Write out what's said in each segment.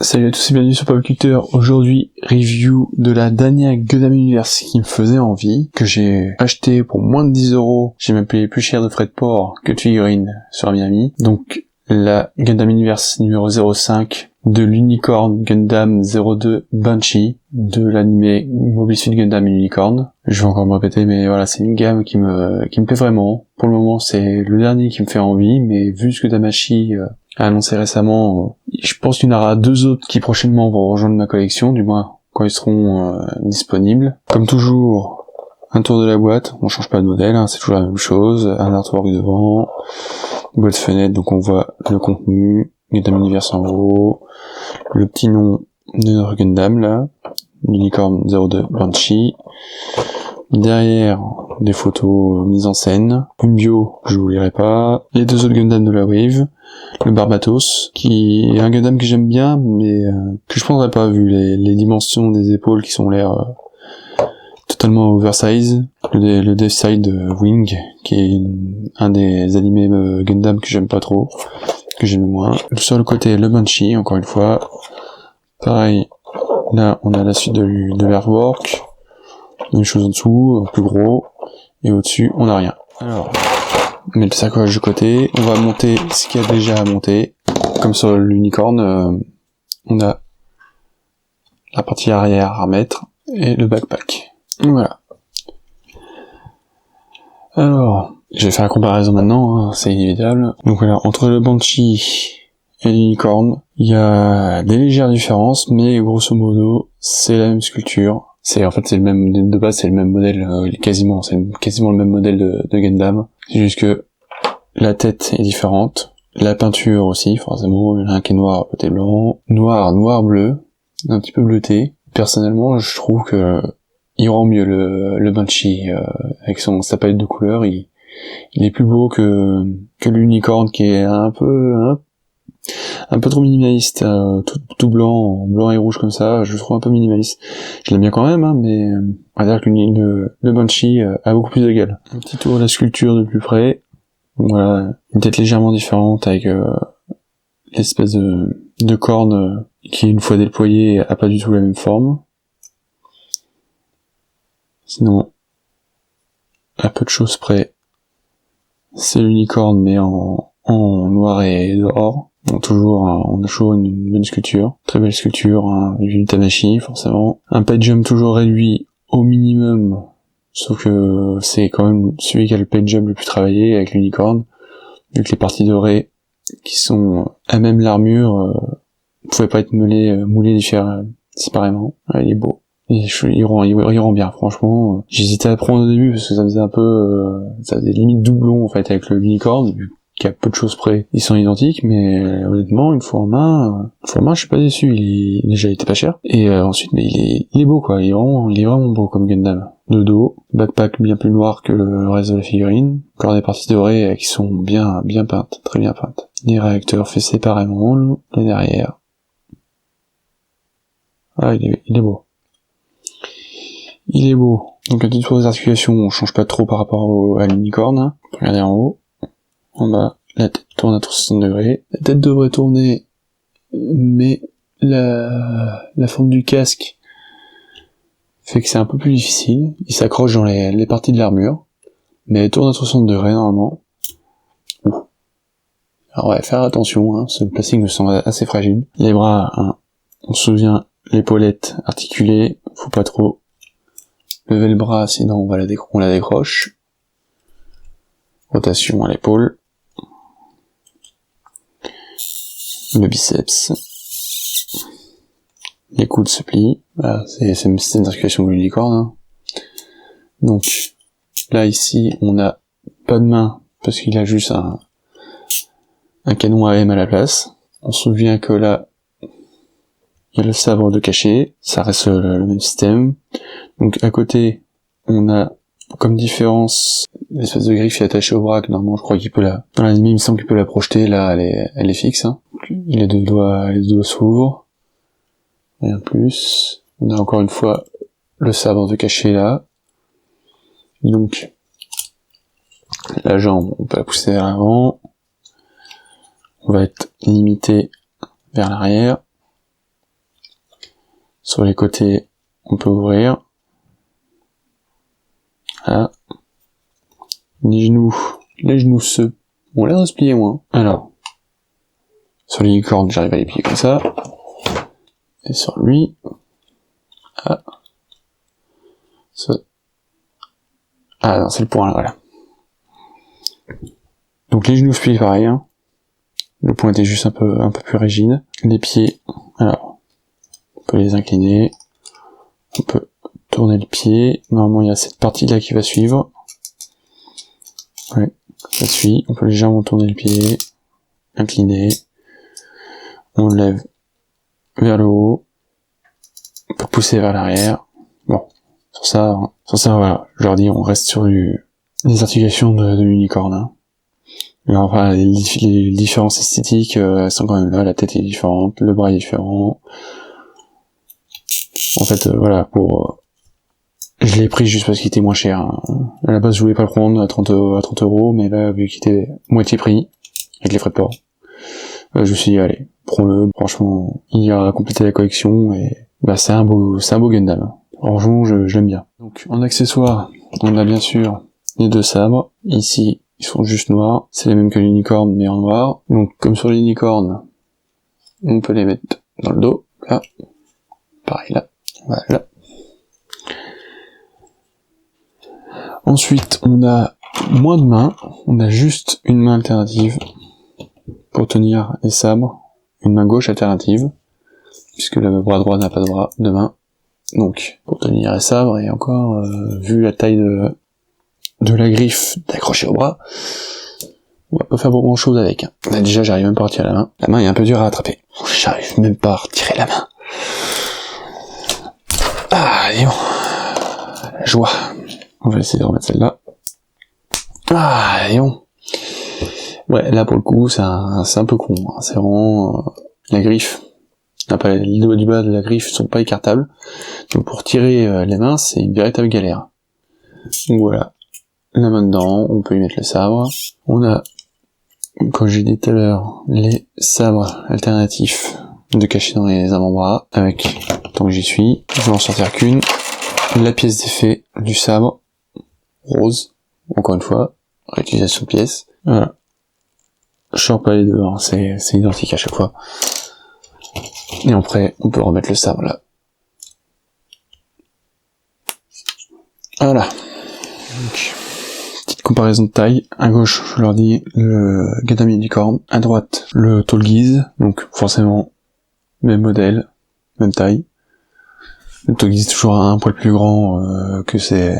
Salut à tous et bienvenue sur Popculture. Aujourd'hui, review de la dernière Gundam Universe qui me faisait envie, que j'ai acheté pour moins de 10€. J'ai même payé plus cher de frais de port que de figurines sur Miami. Donc, la Gundam Universe numéro 05 de l'Unicorn Gundam 02 Banshee de l'anime Mobile Suit Gundam Unicorn. Je vais encore me répéter, mais voilà, c'est une gamme qui me plaît vraiment. Pour le moment, c'est le dernier qui me fait envie, mais vu ce que Damashi a annoncé récemment, je pense qu'il y en aura deux autres qui prochainement vont rejoindre ma collection, du moins quand ils seront disponibles. Comme toujours, un tour de la boîte, on change pas de modèle, hein, c'est toujours la même chose, un artwork devant, une boîte fenêtre, donc on voit le contenu, Gundam Universe en haut, le petit nom de notre Gundam là, Unicorn 02 Banshee. Derrière, des photos mises en scène, une bio, je vous lirai pas, les deux autres Gundam de la Wave, le Barbatos, qui est un Gundam que j'aime bien, mais que je prendrais pas vu les dimensions des épaules qui sont l'air totalement oversize, le Death Side Wing, qui est un des animés Gundam que j'aime pas trop, que j'aime moins. Sur le côté, le Banshee, encore une fois, pareil, là on a la suite de l'artwork, une chose en dessous, un plus gros, et au-dessus, on n'a rien. Alors, on met le sacoche de côté, on va monter ce qu'il y a déjà à monter. Comme sur l'Unicorn, on a la partie arrière à remettre, et le backpack. Voilà. Alors, je vais faire la comparaison maintenant, hein, c'est inévitable. Donc voilà, entre le Banshee et l'Unicorn, il y a des légères différences, mais grosso modo, c'est la même sculpture. C'est le même, de base c'est le même modèle, quasiment le même modèle de Gundam. C'est juste que la tête est différente, la peinture aussi, forcément, il y en a un qui est noir, l'autre est blanc, noir, bleu, un petit peu bleuté. Personnellement, je trouve que il rend mieux le Banshee, avec sa palette de couleurs, il est plus beau que l'Unicorn qui est un peu trop minimaliste, tout blanc et rouge comme ça, je le trouve un peu minimaliste. Je l'aime bien quand même, hein, mais on va dire que le Banshee a beaucoup plus de gueule. Un petit tour de la sculpture de plus près. Voilà, une tête légèrement différente avec l'espèce de corne qui, une fois déployée, a pas du tout la même forme. Sinon, à peu de choses près, c'est l'Unicorn mais en noir et or. Donc on a toujours une bonne sculpture, très belle sculpture, du Damashi forcément. Un page jump toujours réduit au minimum, sauf que c'est quand même celui qui a le page jump le plus travaillé avec l'Unicorn, vu que les parties dorées qui sont à même l'armure pouvaient pas être moulées séparément. Ouais, il est beau. Il rend bien, franchement. J'hésitais à prendre au début parce que ça faisait ça faisait limite doublon en fait avec l'Unicorn, qui a peu de choses près, ils sont identiques, mais honnêtement, une fois en main, je suis pas déçu. Déjà, il était pas cher. Et ensuite, mais il est beau, quoi. Il est vraiment beau comme Gundam. De dos, backpack bien plus noir que le reste de la figurine. Encore des parties dorées qui sont bien peintes, très bien peintes. Les réacteurs faits séparément, là derrière. Ah, il est beau. Il est beau. Donc, un petit tour des articulations, on change pas trop par rapport à l'Unicorn, hein. Regardez en haut. En bas, la tête tourne à 360 degrés. La tête devrait tourner, mais la forme du casque fait que c'est un peu plus difficile. Il s'accroche dans les parties de l'armure, mais elle tourne à 360 degrés normalement. Ouh. Alors ouais, faire attention, hein, ce plastique me semble assez fragile. Les bras, hein, on se souvient, l'épaulette articulée, faut pas trop lever le bras, sinon on la décroche. Rotation à l'épaule. Le biceps, les coudes se plient, voilà, c'est une système d'articulation de l'Unicorn, hein. Donc, là ici, on a pas de main, parce qu'il a juste un canon AM à la place. On se souvient que là, il y a le sabre de cachet, ça reste le même système. Donc à côté, on a comme différence l'espèce de griffe qui est attachée au bras, que normalement je crois qu'il peut dans l'anime il me semble qu'il peut la projeter, là elle est fixe, hein. Les deux doigts s'ouvrent, rien de plus. On a encore une fois le sabre de cachet là. Donc la jambe, on peut la pousser vers l'avant. On va être limité vers l'arrière. Sur les côtés, on peut ouvrir. Voilà. Les genoux ont l'air de se plier moins. Alors, sur les licornes, j'arrive à les plier comme ça. Et sur lui, ah, ah non, c'est le point là, voilà. Donc les genoux se plient pareil, hein. Le point était juste un peu plus rigide. Les pieds, alors, on peut les incliner. On peut tourner le pied. Normalement, il y a cette partie-là qui va suivre. Ouais, ça suit. On peut légèrement tourner le pied, incliner. On le lève vers le haut. On peut pousser vers l'arrière. Bon, sur ça, voilà. Je leur dis, on reste sur les articulations de l'unicorne, hein. Mais enfin, les différences esthétiques, elles sont quand même là. La tête est différente, le bras est différent. En fait, voilà, je l'ai pris juste parce qu'il était moins cher, hein. À la base, je voulais pas le prendre à 30 euros, mais là, vu qu'il était moitié prix, avec les frais de port, je me suis dit, allez, prends-le. Franchement, il ira compléter la collection et, bah, c'est un beau Gundam. Franchement, je l'aime bien. Donc, en accessoire, on a bien sûr les 2 sabres. Ici, ils sont juste noirs. C'est les mêmes que l'unicorne, mais en noir. Donc, comme sur l'unicorne, on peut les mettre dans le dos. Là. Pareil là. Voilà. Ensuite, on a moins de mains. On a juste une main alternative pour tenir les sabres. Une main gauche alternative, puisque le bras droit n'a pas de main. Donc, pour tenir les sabres, et encore, vu la taille de la griffe d'accrocher au bras, on va pas faire grand chose avec, hein. Là, déjà, j'arrive même pas à retirer la main. La main est un peu dure à attraper. J'arrive même pas à retirer la main. Ah, et bon. La joie. On va essayer de remettre celle-là. Ah, et bon. Ouais, là, pour le coup, c'est un peu con, hein. C'est vraiment, la griffe. Les doigts du bas de la griffe sont pas écartables. Donc, pour tirer les mains, c'est une véritable galère. Donc voilà. La main dedans, on peut y mettre le sabre. On a, comme j'ai dit tout à l'heure, les sabres alternatifs de cacher dans les avant-bras, avec, tant que j'y suis, je vais en sortir qu'une, la pièce d'effet du sabre, rose, encore une fois, réutilisation de pièce. Voilà. Je sors pas les deux, hein, c'est identique à chaque fois. Et après, on peut remettre le sabre là. Voilà. Donc, petite comparaison de taille. À gauche, je leur dis le Gundam Unicorn. À droite, le Tallgeese. Donc, forcément, même modèle, même taille. Le Tallgeese toujours un poil plus grand que ses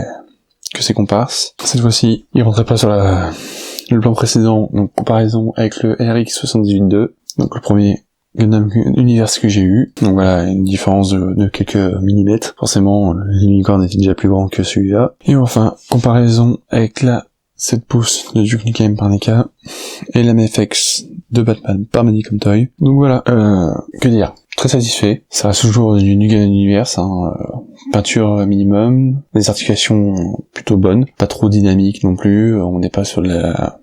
comparses. Cette fois-ci, il rentrait pas sur le plan précédent. Donc, comparaison avec le RX-78-2. Donc, le premier Gundam Universe que j'ai eu. Donc voilà, une différence de quelques millimètres. Forcément, l'unicorne était déjà plus grand que celui-là. Et enfin, comparaison avec la 7 pouces de Duke Nukem par NECA et la MFX de Batman par Medicom Toy. Donc voilà, que dire, très satisfait. Ça reste toujours du Gundam Universe, hein, peinture minimum, des articulations plutôt bonnes, pas trop dynamiques non plus, on n'est pas sur la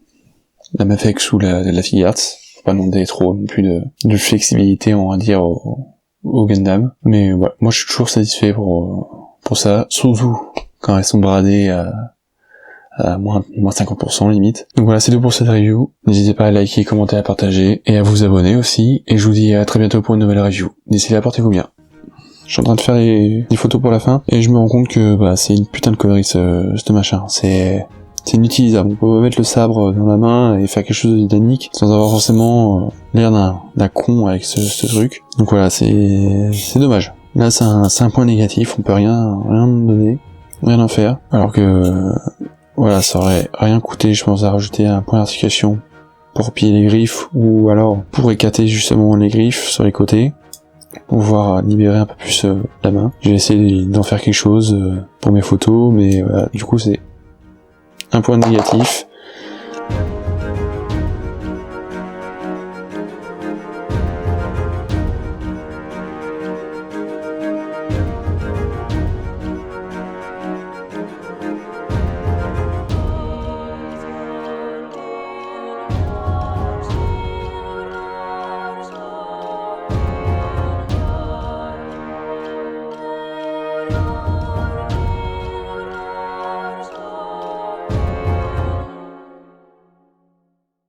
MFX ou la Figuarts. Pas demander trop non plus de flexibilité, on va dire, au Gundam. Mais voilà, moi je suis toujours satisfait pour ça, surtout quand elles sont bradées à moins 50% limite. Donc voilà, c'est tout pour cette review. N'hésitez pas à liker, commenter, à partager, et à vous abonner aussi. Et je vous dis à très bientôt pour une nouvelle review. D'ici là, portez-vous bien. Je suis en train de faire des photos pour la fin, et je me rends compte que c'est une putain de connerie ce machin. C'est inutilisable. On peut mettre le sabre dans la main et faire quelque chose de dynamique sans avoir forcément l'air d'un con avec ce truc. Donc voilà, c'est dommage. Là, c'est un point négatif. On peut rien donner, rien en faire. Alors que voilà, ça aurait rien coûté, je pense, à rajouter un point d'articulation pour piller les griffes ou alors pour écater justement les griffes sur les côtés, pour pouvoir libérer un peu plus la main. Je vais essayer d'en faire quelque chose pour mes photos, mais voilà, du coup c'est un point négatif.